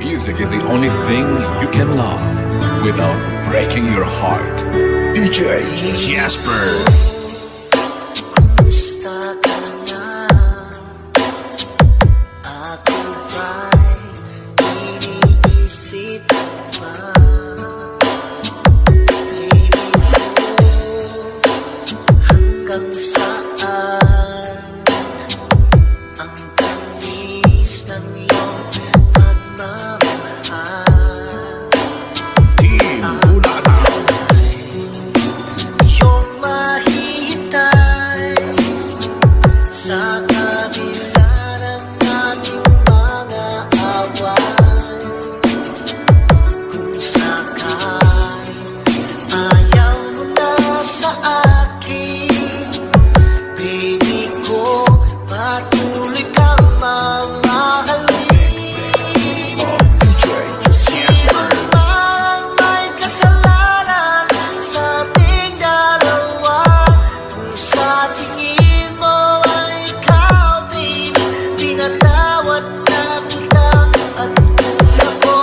Music is the only thing you can love without breaking your heart. DJ Jasper. Kumusta ka na? Ako ba'y iniisip pa? Baby ko, hanggang saan ang tamis ng iyong pagmamahal? Team Bulataw. Iyong mahihintay sa kabila ng ating mga away. Kung sakaling ayaw mo na sa akin, baby ko, patuloy kang mamahalin. Parang may kasalanan sa ating dalawa. Kung sa tingin mo ay ikaw, baby, pinatawad na kita. At kung ako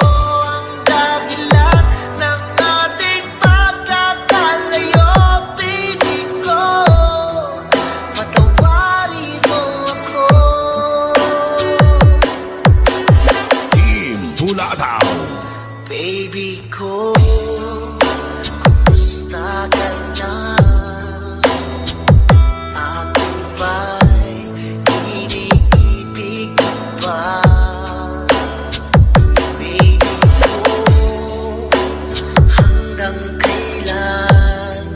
ang dahilan ng ating pagkakalayo, baby ko, patawarin mo ako. Team Bulataw. Baby ko, kumusta ka na? Ako ba'y iniibig mo pa? Baby ko, hanggang kailan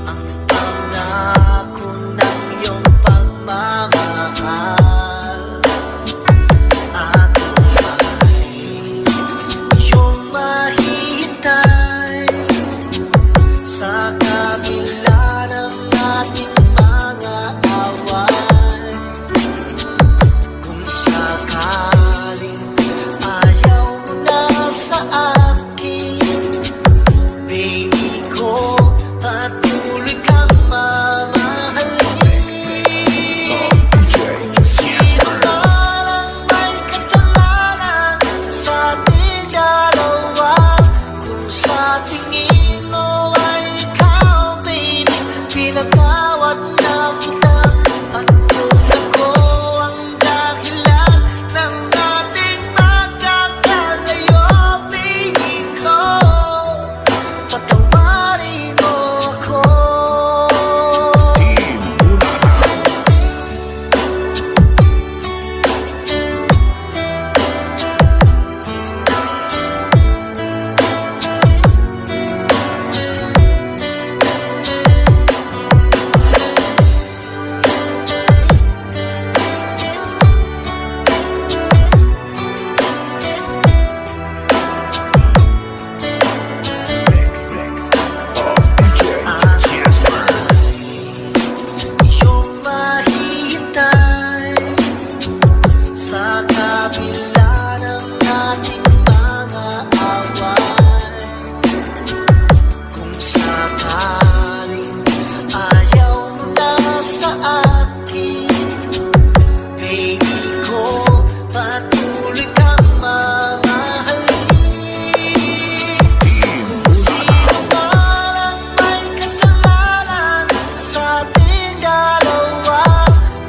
ang pangako ng iyong pagmamahal? Ako ba'y iyong mahihintay sa kabila ng ating mga away? Kung sakaling ayaw mo na sa akin, baby ko, patuloy kang mamahalin. Sino parang may kasalanan sa ating dalawa? Kung sa tingin mo ay ikaw, baby, pinatawad na kita. At kung ako ang dahilan ng ating pagkakalayo, baby ko, patawarin mo ako. Team Bulataw. Jasper. Iyong mahihintay sa kabila ng ating mga away. Kung sakaling ayaw mo na sa akin, baby ko, patuloy kang mamahalin. Team Sino parang may kasalanan sa ating dalawa?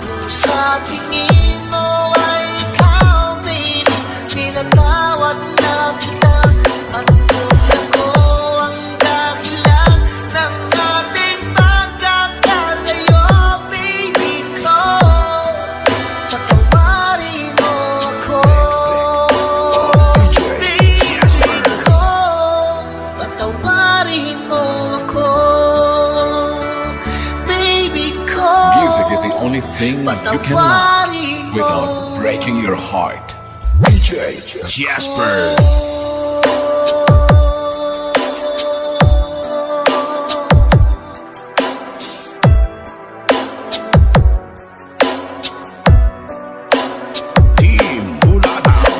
Kung sa tingin mo ay ikaw, baby, pinatawad na kita. At kung ako ang dahilan ng ating pagkakalayo, baby ko, patawarin mo ako. Baby ko, patawarin mo ako. Baby ko, Music is the only thing you can love patawarin mo. without breaking your heart. DJ Jasper. Team Bulataw.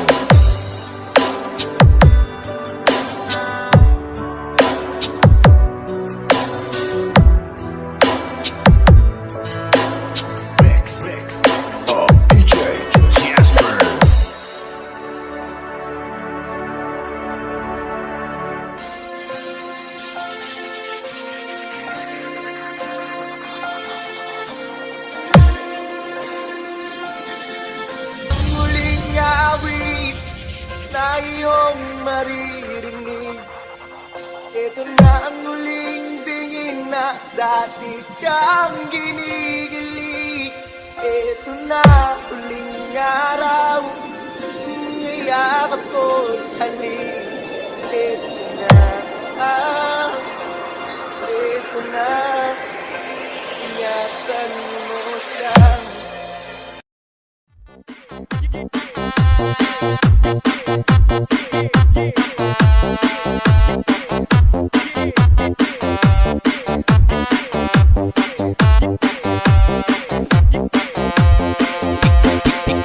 na iyong maririnig. Ito na ang huling tingin na dati kang ginigilig. Ito na huling araw, ngayakap ko'y halik. Ito na, ito na, ingatan mo siya.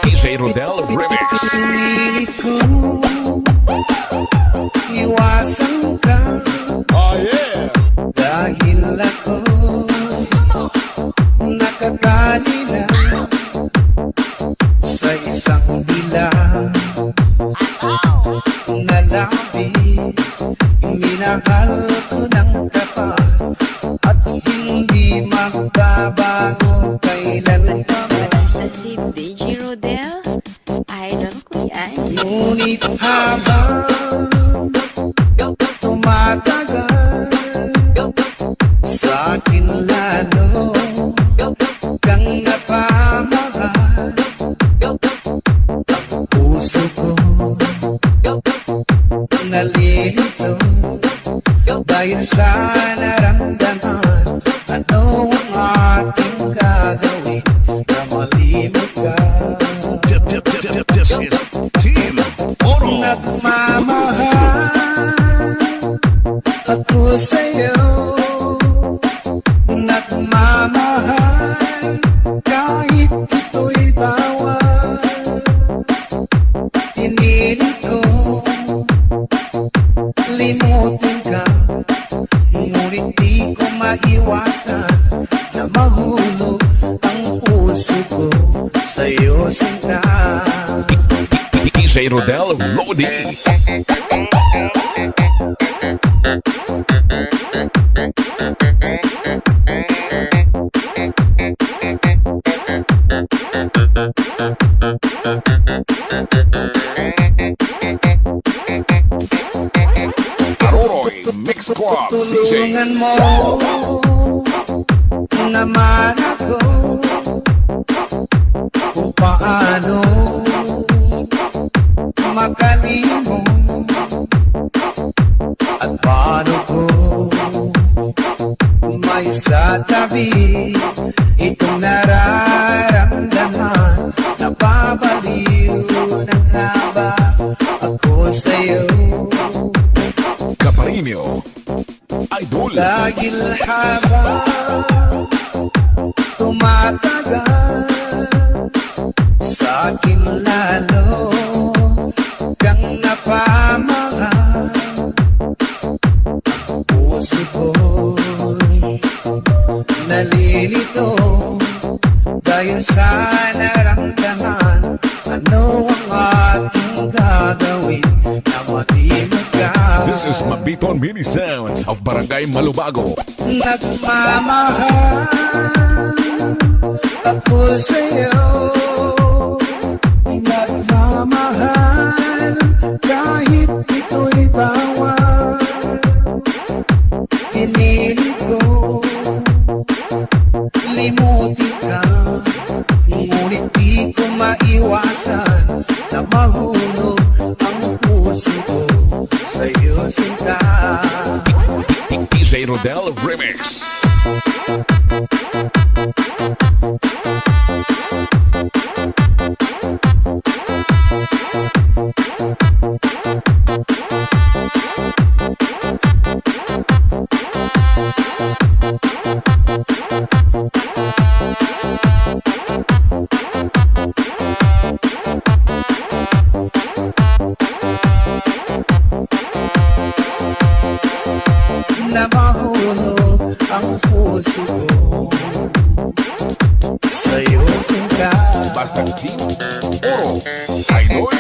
DJ Rodel Remix. Pinilit ko iwasan ka. Oh yeah! Dahil ako nakatali na sa isang bilang na labis. Minahal ko ng tapat at hindi magbabago kailanman. Si DJ Rodel, idol ko yan. Ngunit habang tumatagal, sa akin lalo kang napamahal. Ang puso ko nalilito dahil sa naramdaman. Ano ang ating gagawin na malimot ka? This is Team Oro. Nagmamahal ako sa'yo, nagmamahal kahit ito'y bawal. Pinilit ko limutin ka, ngunit di ko maiwasan na mahulog ang puso ko sa'yo, sinta. DJ Rodel Lodi. Aroroy Mix Squad DJ. Tulungan mo naman ako kung paano makalimot at paano ko may sa tabi itong nararamdaman. Napabaliw na nga ba ako sa'yo? Caparimio Idol. Dahil habang tumatagal, sa akin lalo kang napamahal. Ang puso ko'y nalilito dahil sa naramdaman. Ano ang ating gagawin na malimot ka? This is Mabiton Mini Sounds of Barangay Malubago. Nagmamahal ako sa'yo, nagmamahal kahit ito'y bawal. Pinilit ko limutin ka, ngunit di ko maiwasan na mahulog ang puso ko sa'yo, sinta. DJ Rodel Remix. Na mahulog ang puso ko sa'yo, sinta. Basta Team Oro Idol.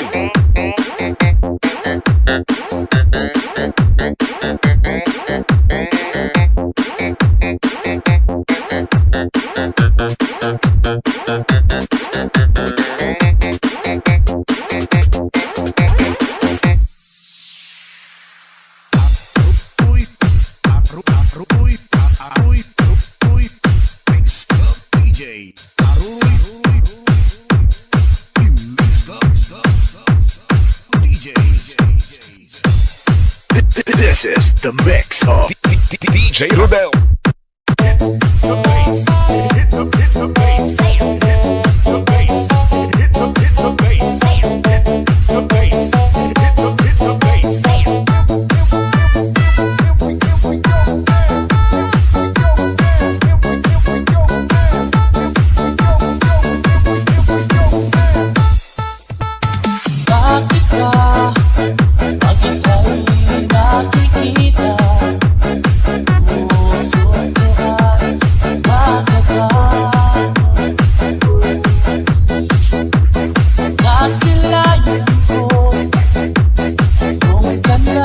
This is the mix of DJ Rodel. Hit the bass, hit the bass, hit the bass, hit the bass, hit the bass, hit the bass. Bakit ka? Bakit ay nakikita? Puso ko ay magkaka. Nasilayan ko ang ganda.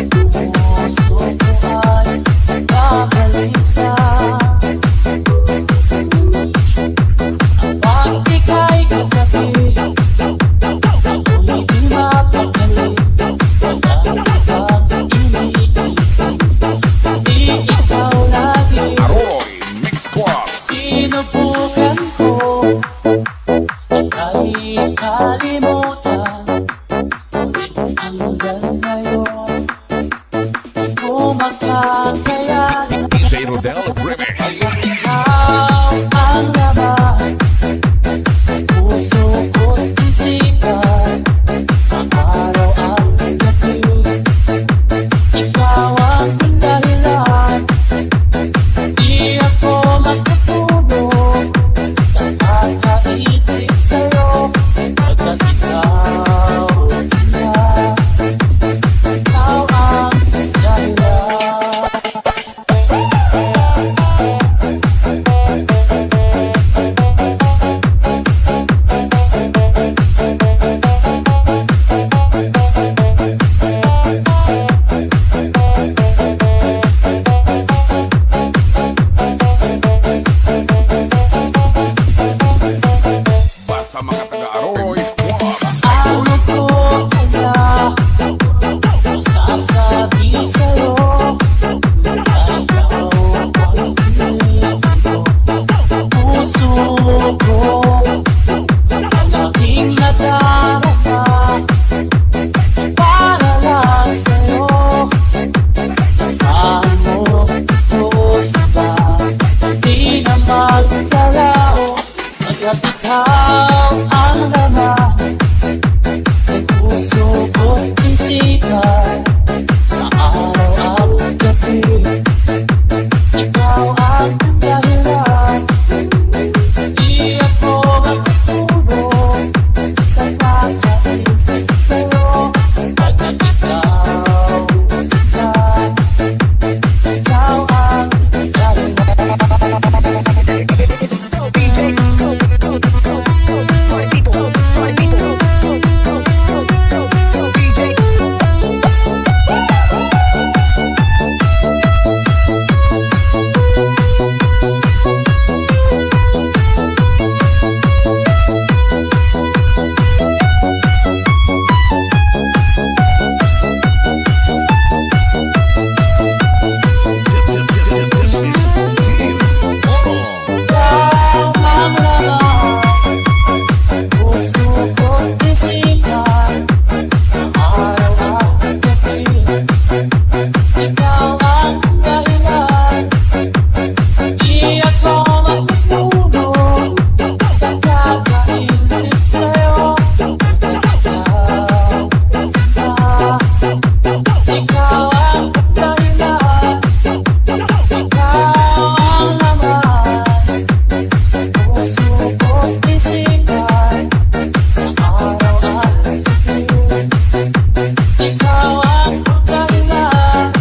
Puso ko ay babalisa. Ang ika'y kagabi. Hindi mapakali, wala kang iniisip, di ikaw lagi. Aroy Mix Club. Sinubukan ko, ay kalimutan, ngunit hanggang ngayon, di ko makakayanan. DJ Rodel Remix. Ikaw ang laman, puso ko't isipan, sa araw at gabi. Ikaw ang dahilan, di ako makatulog sa kakaisip sa'yo, pagkat ikaw sila. Ikaw ang dahilan. Basta mga taga-Aroy Mix Club. Ano ko kaya masasabi sa'yo? Ikaw ang piling ko. Puso ko ang aking nadarama para lang sa'yo. Nasaan mo ito sila? Di na magkalao, pagkat ikaw ang laman ng puso ko't isipan, sa araw at gabi. Ikaw ang dahilan, di ako makatulog sa kakaisip sa'yo, pagkat ikaw sila. Ikaw ang dahilan.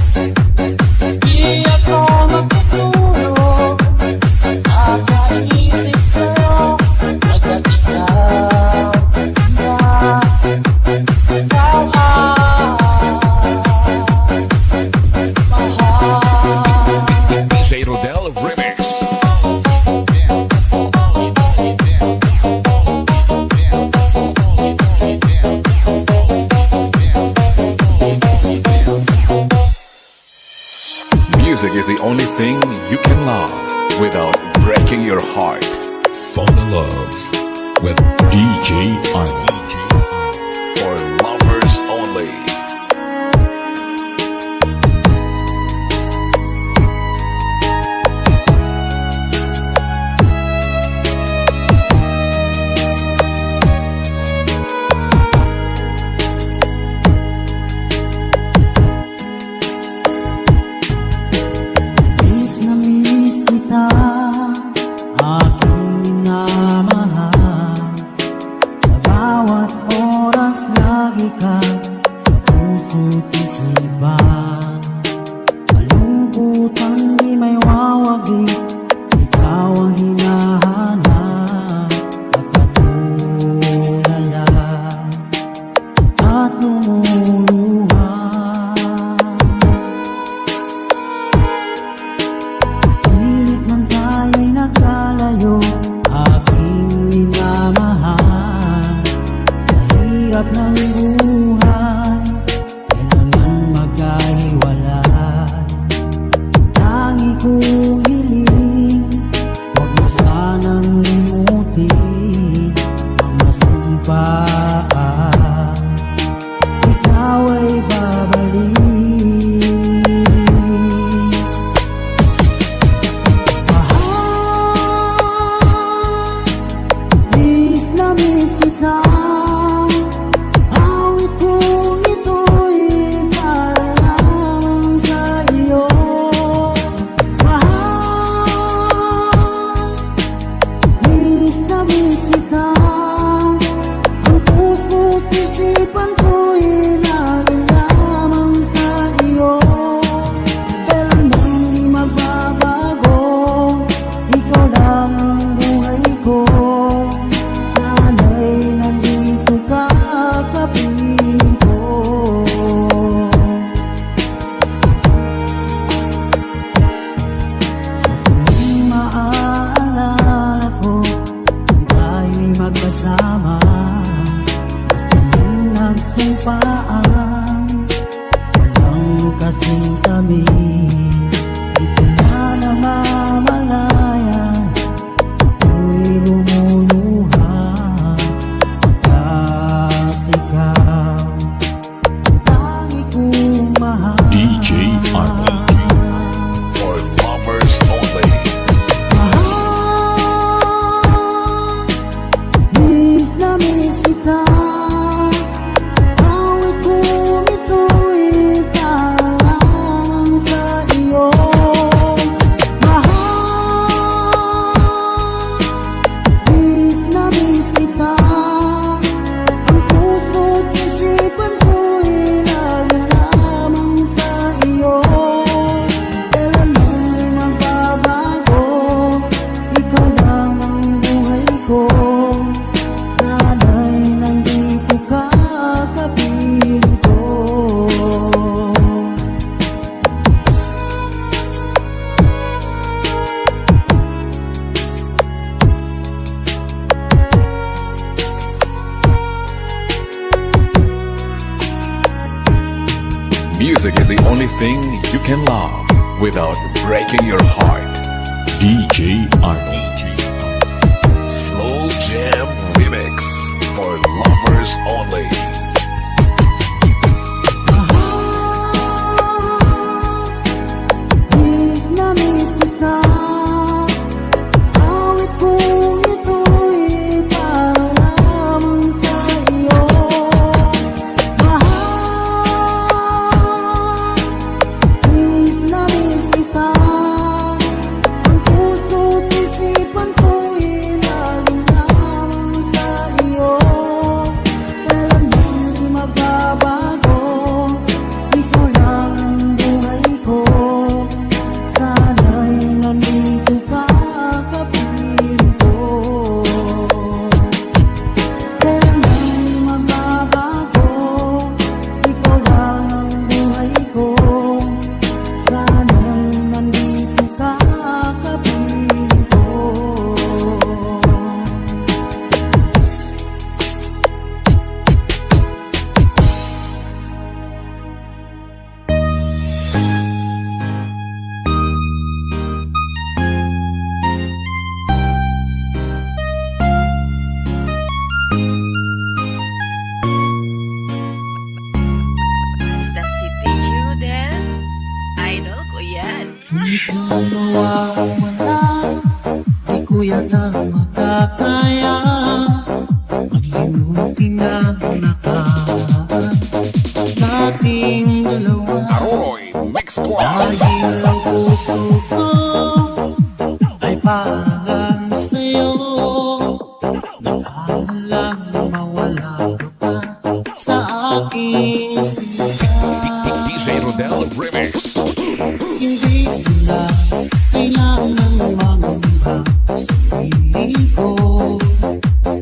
Music is the only thing you can love without breaking your heart. Fall in love with DJ Arnie. For lovers only. hirap ng buhay, kailangan magkahiwalay. Tangi kong hiling, huwag mo sanang limutin ang masumpaan. Ikaw ay babalik. Walang kasing tamis, ito na namamalayan. Ako'y lumuluha pagkat ikaw ang tangi kong mahal. DJ Arnold For lovers only. Miss na miss kita. Music is the only thing you can love without breaking your heart. DJ Arnold. Slow Jam Remix for lovers only. Miss na miss kita. Awit kong ito'y para lamang sa iyo. Miss na miss kita. Ang puso't isipan ko'y lagi lamang sa iyo. Kailan bang di magbabago? Ikaw lang ang buhay ko. Sana'y nandito ka kapiling ko. Kailan bang di magbabago? Ikaw lang ang buhay ko. Sana'y nandito ka kapiling ko. Basta si DJ Rodel, idol ko yan. Di ka mawawala, di ko yata makakaya maglimutin ang nakaraan nating dalawa. Aroy Mix Club. Dahil ang puso ko ay para lang sa'yo. Nag-aalala mawala ka pa sa aking simula. DJ Rodel Remix. Hindi ko na kailangang mangamba sa piling ko.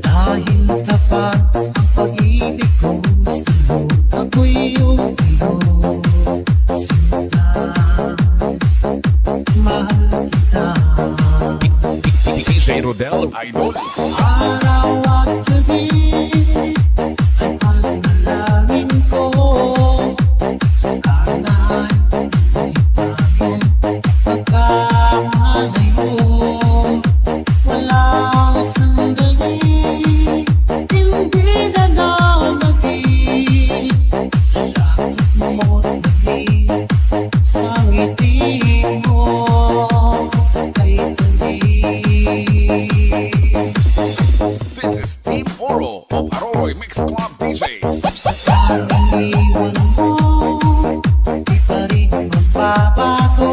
Dahil tapat ang pag-ibig ko sa'yo. Ako'y iyong iyo. Sinta, mahal kita. bass. Iwan mo, di pa rin magbabago.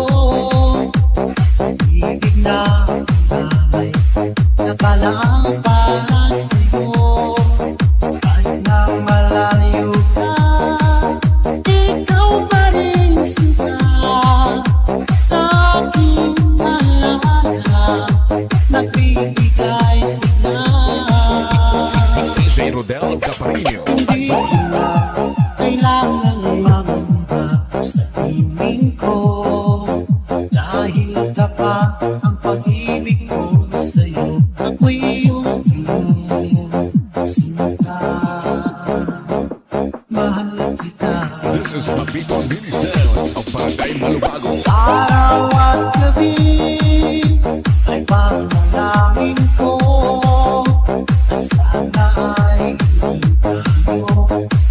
Ibig na ay nakalaang para sa'yo. Kahit na malayo ka, ikaw pa rin sinta. Sa aking alaala, nagbibigay signal. DJ Rodel Caparino. Hindi na kailangang mamamba sa himing ko, dahil tapat ang pag-ibig ko sa'yo. Ako'y iyong sinta, mahal kita. This is Papito Mini Sounds of Barangay Malubago. Araw at gabi ay panalangin ko, sana ay hindi tayo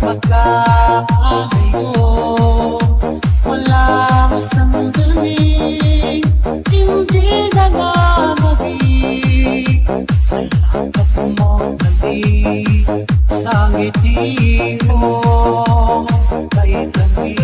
magkakalayo. Walang sandali, hindi na nagabi, sa yakap mo dali, sa ngiti mo kay tamis.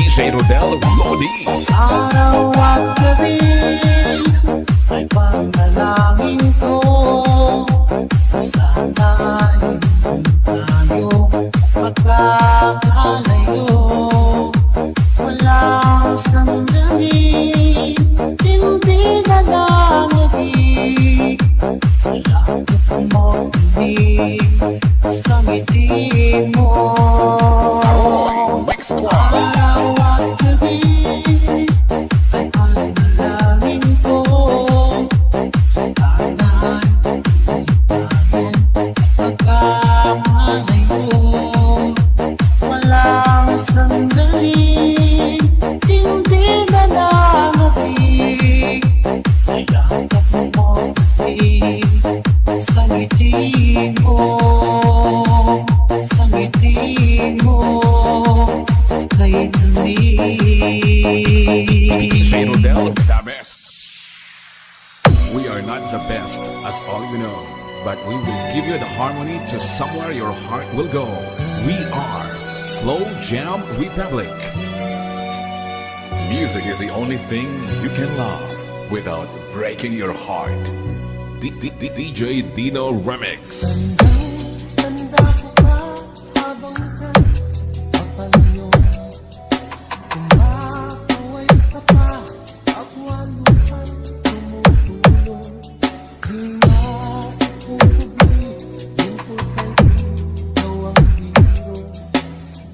DJ Rodel Lodi. Araw at gabi ay panalangin ko, sana hindi tayo magkakalayo. Walang sandali, hindi na nagabi, sa yakap mo dinig, sa ngiti mo. Mix Squad. Araw at gabi ay panalangin ko, sana hindi tayo magkakalayo. Walang sandali, hindi na nagabi, sa yakap mo dinig, sa ngiti mo, sa ngiti mo kay DJ Rodel tamis. the best. We are not the best, as all you know, but we will give you the harmony to somewhere your heart will go. We are Slow Jam Republic. Music is the only thing you can love without breaking your heart. DJ Dino Remix. Tanda ko pa habang papalayo, kumakaway ka pa, agwaluhan tumutulong. Di na ikutubi, lingkod kay ikaw ang biro.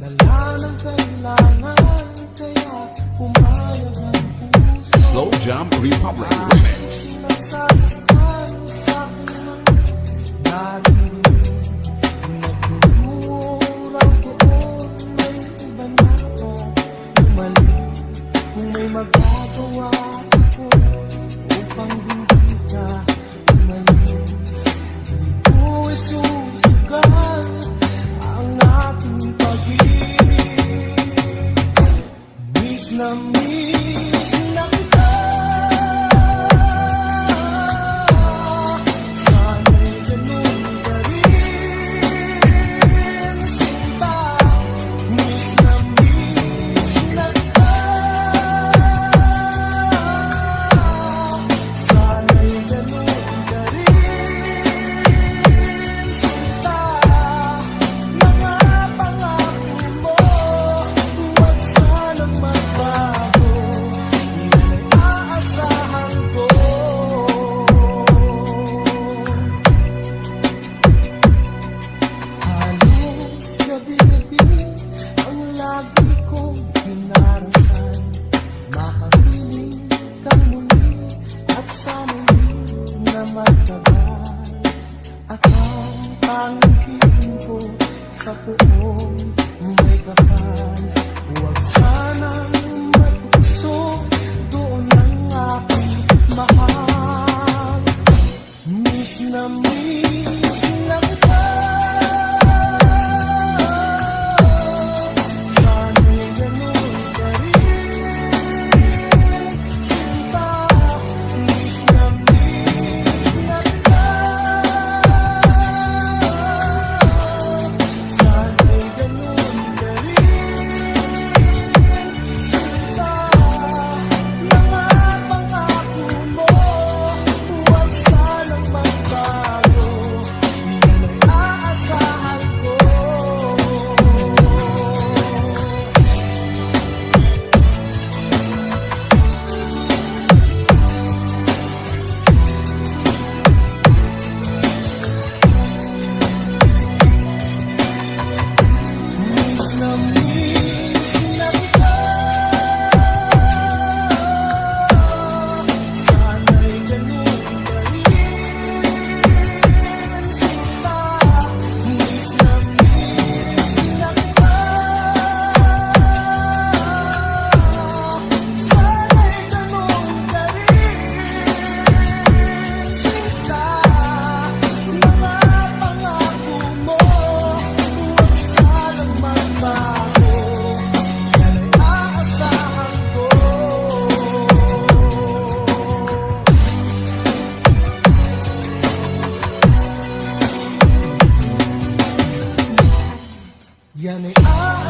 Lala ng kailangan, kaya pumayag ang puso. Slow Jam Republic Remix. Nasasaktan sa akin man, narinig, nagtuturaw doon, may iba na ba umaling? Kung may magagawa ako upang hindi ka umalis, hindi ko isusugal ang ating pag-ibig. Miss na kita, sana'y ganun ka rin, sinta. Miss na kita, sana'y ganun ka rin, sinta. Mga pangako mo, huwag sanang magbago.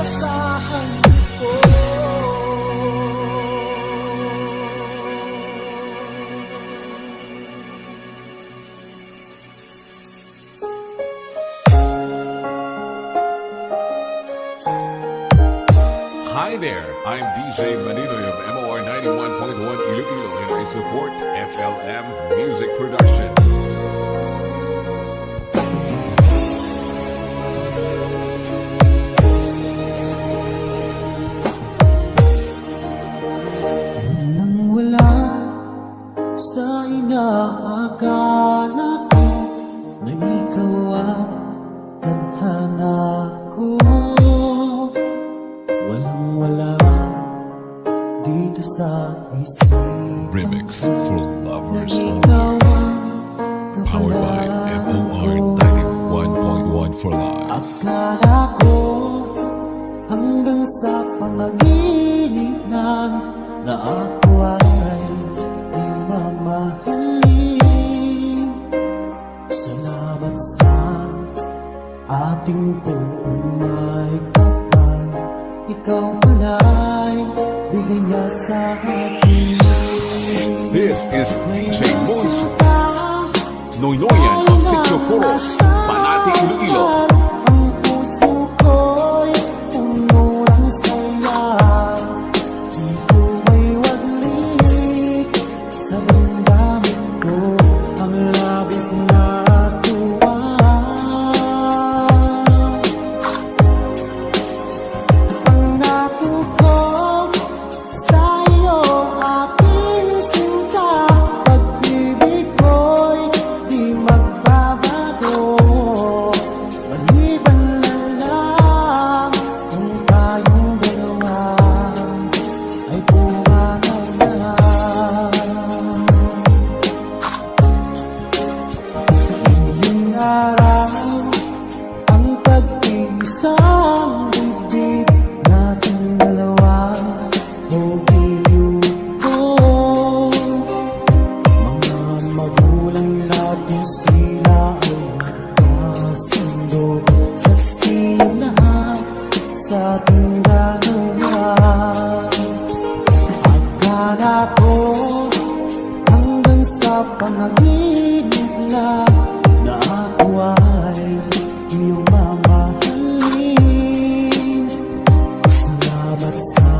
inaasahan ko. Hi there, I'm DJ Maninoy of MOR 91.1 Iloilo and I support FLM Music Production. Nang wala sa inaakala ko na ikaw ang tadhana ko. Walang-wala dito sa isip Remix for na lovers only. ikaw ang Powered by kapalaran MOR ko. 91.1 for life. Akala ko hanggang sa panaginip lang na ako ay iyong mamahalin. Salamat sa ating puumay kapal. Ikaw pala'y bigay niya sa akin. This is DJ Monso, Ka Noynoyan of Sitio Coros, Panati, Iloilo. ang puso ko'y puno ng saya. Di ko may waglit sa damdamin ko ang labis na tuwa. Pangako ko sa iyo, aking sinta, pag-ibig ko'y di magbabago. Maliban na lang kung tayong dalawa ay pumanaw na. Ining araw ang pag-iisang bibig nating dalawa o giliw ko. Mga magulang natin sila ay magkasundo. Saksi lahat sa ating dalawa. Akala ko hanggang sa panaginip lang na ako ay iyong mamahalin. Salamat sa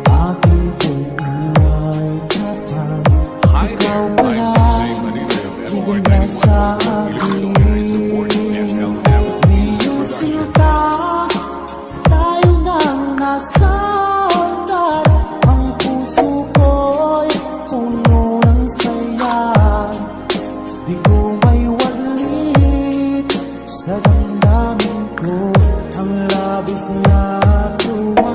aking pumunay kapal. Hi Ikaw there, pala I'm DJ Maninoy of MOR 91.1 Iloilo and I support FLM Music iyong Production. sinta. Tayo nang nasa altar. Ang puso ko'y puno ng saya. Di ko may waglit sa damdamin ko ang labis na tuwa.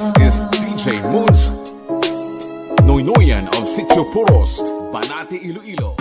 This is DJ Moons Noynoyan of Sitio Puros, Banati, Iloilo.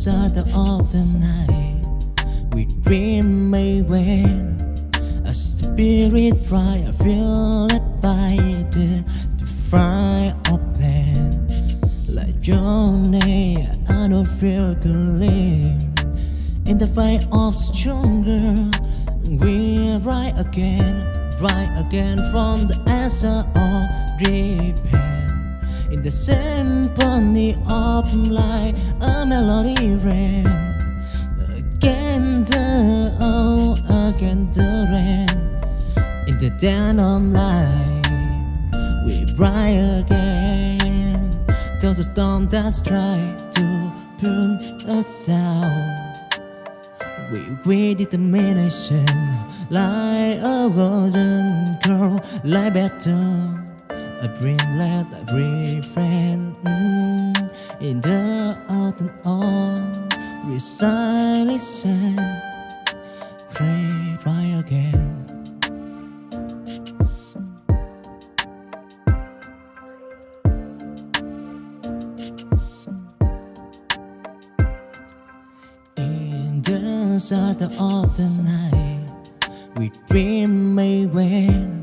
Shadow of the night, we dream may wane. A spirit fly, I feel led by the fire of plan. Like your name, I don't feel to live. In the fight of stronger, we rise again from the answer of repent. In the symphony of light, a melody ran. Again the rain. In the den of light, we rise again. Till the storm that's try to pull us down. We determination, like a golden girl, like better. I bring let I breathe friend in the autumn on resilience pray right again. In the shadow of the night, we dream may wane.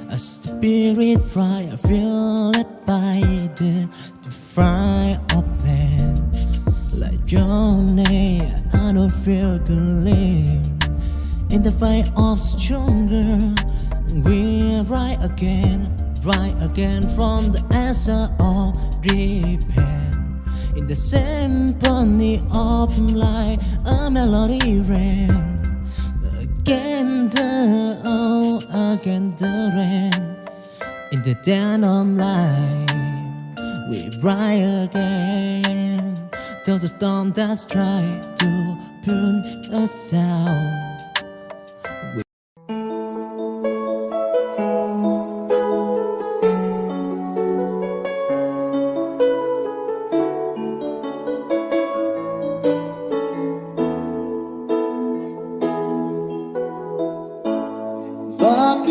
A spirit fly, I feel led by the fire of plan. Like your name, I don't feel to live. In the fight of stronger, we rise again from the answer of repent. In the symphony of light, a melody ran. Again the rain. In the den of light, we rise again. Till the storm that's try to pull us down.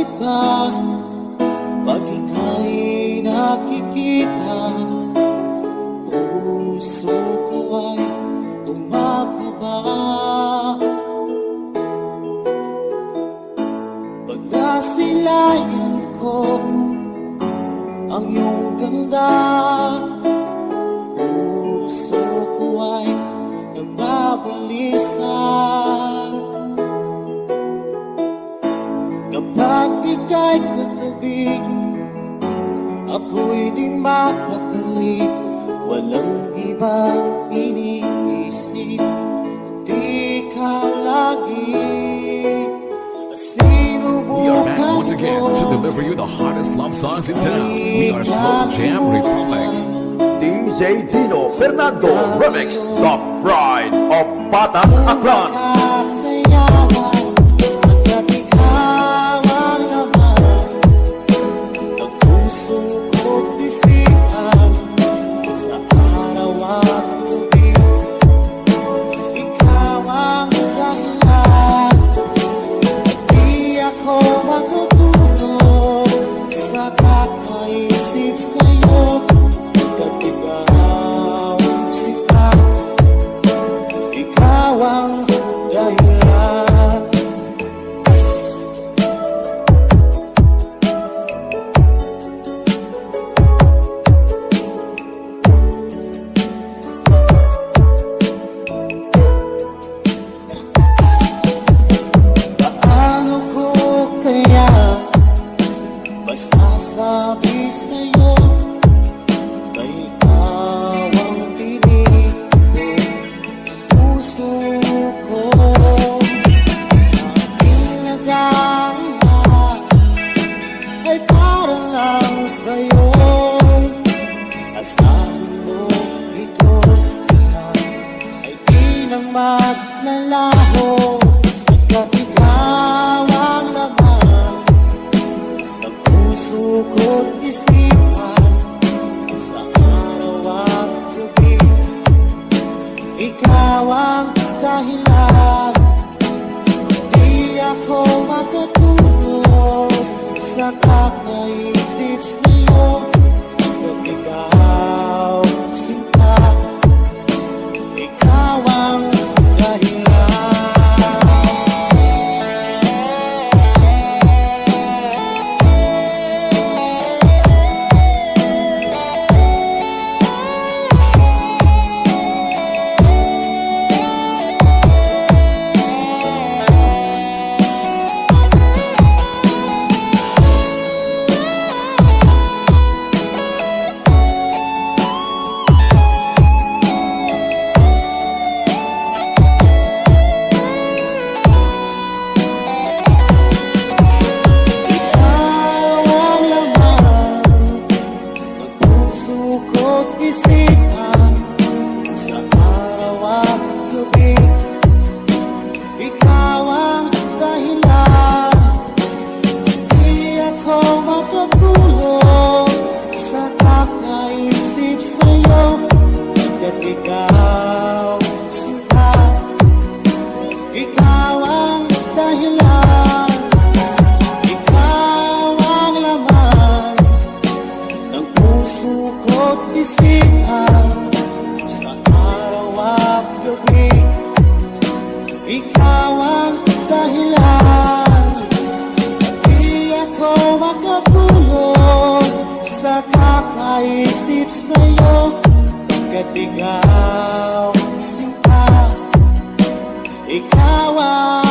Bakit ba pag ika'y nakikita, puso ko ay kumakaba? Pag nasilayan ko ang iyong ganda, puso ko ay nababalisa. Kapag ika'y katabi, ako'y di mapakali. Walang ibang iniisip, di ikaw lagi. We are back once again to deliver you the hottest love songs in town. We are Slow Jam Republic. DJ Dino Fernando Remix, the pride of Batang Aklan. Pagkat ikaw ang laman ng puso ko't isipan, sa araw at gabi, ikaw ang dahilan. Di ako makatulog sa kakaisip sa'yo, pagkat ikaw ang sikat, ikaw ang dahilan. Paano ko kaya masasabi sa'yo na ikaw ang pinili ko, ang puso ko? Aking nagdaan ay para lang sa'yo. Asahan mo ito siya ay di nang maglalaho, pagkat ikaw ang laman ng puso ko't isipan, sa araw at gabi, ikaw ang dahilan. Di ako makatulog sa kakaisip sa'yo, pagkat ikaw sinta, ikaw ang dahilan. Ikaw ang laman ng puso ko't isipan, sa araw at gabi, ikaw ang dahilan. Di ako makatulog sa kakaisip sa'yo, pagkat ikaw sinta, ikaw ang dahilan. Ikaw ang laman ng puso ko't isipan, sa araw at gabi, ikaw ang dahilan. Di ako makatulog sa kakaisip sa'yo, pagkat ikaw sinta, ikaw ang